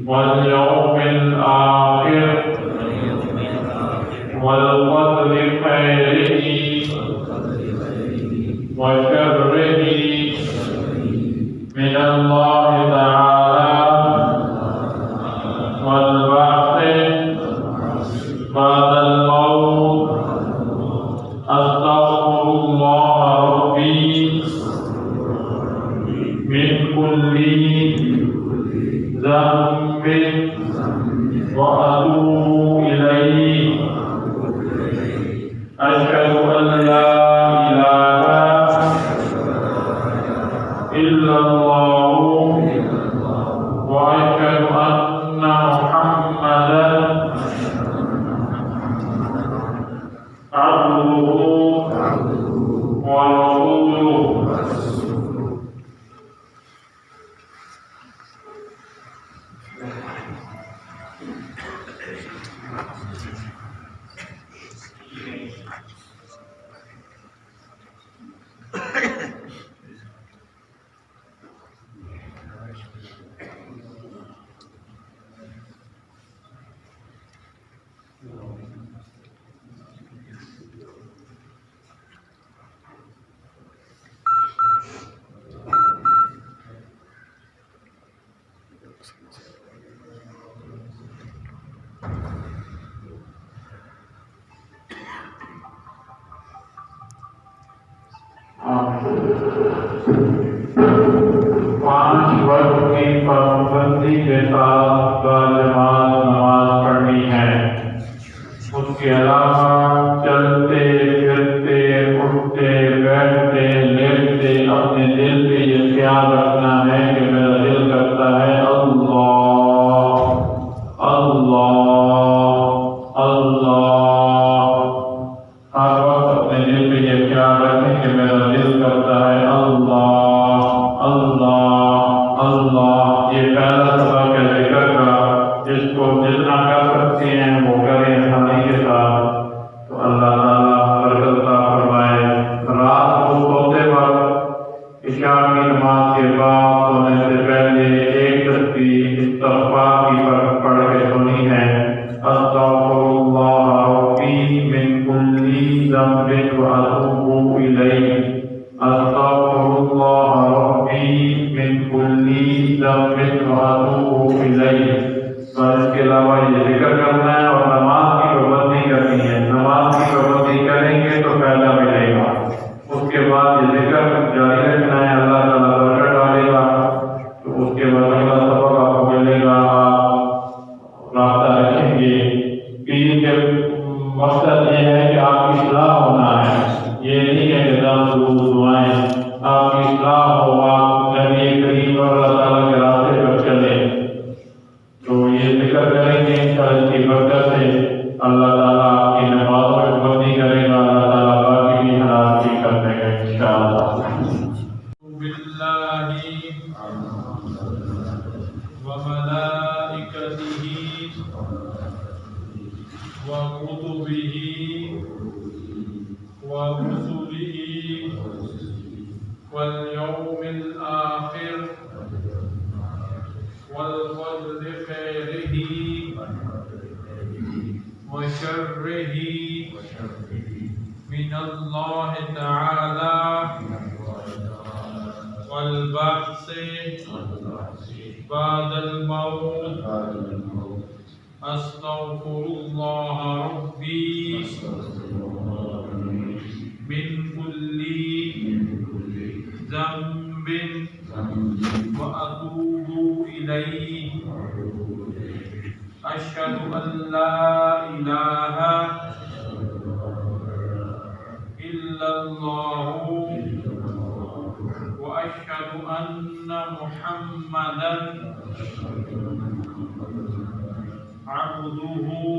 واليوم الآخر والقدر خيره وشره من الله تعالى والبعث بعد الموت. أستغفر الله ربي من كل ذنب وأتوب إليه. أشهد أن لا إله إلا الله وأشهد أن محمدا عبده ورسوله. پانچ وقت کی پابندی کے ساتھ باجماعت نماز پڑھنی ہے. اس کے علاوہ چلتے پھرتے اٹھتے بیٹھتے لیٹتے اپنے دل پہ یہ خیال رکھنا ہے کہ میرا دل کرتا ہے اللہ اللہ اللہ. ہر وقت اپنے دل پہ یہ خیال رکھیں کہ میرا دل کرتا ہے اللہ اللہ اللہ. یہ پہلا سبق ہے ذکر کا. جس کو جتنا کر سکتے ہیں وہ کریں آسانی کے ساتھ. تو اللہ تعالیٰ برکت عطا فرمائے. رات کو سوتے وقت عشاء کی نماز کے بعد سونے سے پہلے ایک تسبیح استغفار کی پڑھ کے سنی ہے. استغفر اللہ ربی من کل ذنب واتوب الیہ. استغفر اللہ ربی من کل ذنب واتوب الیہ. اور اس کے علاوہ یہ ذکر کرنا ہے اور نماز کی پابندی کرنی ہے. نماز کی پابندی کریں گے تو فائدہ ملے گا. اس کے بعد یہ ذکر جاری رکھنا ہے. اللہ تعالیٰ برکت ڈالے گا. تو اس کے بعد اگلا سبق آپ کو ملے گا. آپ رابطہ رکھیں گے. پیر کے مقصد یہ ہے کہ آپ کی اصلاح ہونا ہے. یہ نہیں ہے کہ دعائیں آپ کی اصلاح ہو. آپ نبی کریم اور اللہ تعالیٰ کے راستے پر چلیں. تو یہ ذکر کریں گے انشاءاللہ. اس کی برکت سے اللہ تعالیٰ آپ کی نمازوں میں پابندی کرے گا. اللہ تعالیٰ باقی بھی حالات بھی کر دے گا انشاءاللہ. باللہ وملائکتہ وکتبہ ورسلہ والیوم الآخر والقدر خیرہ وشرہ من اللہ تعالی والبعث بعد الموت. استغفر اللہ ربی من کل ذنب وأتوب إليه. أشهد أن لا إله إلا الله وأشهد أن محمدا عبده نعبده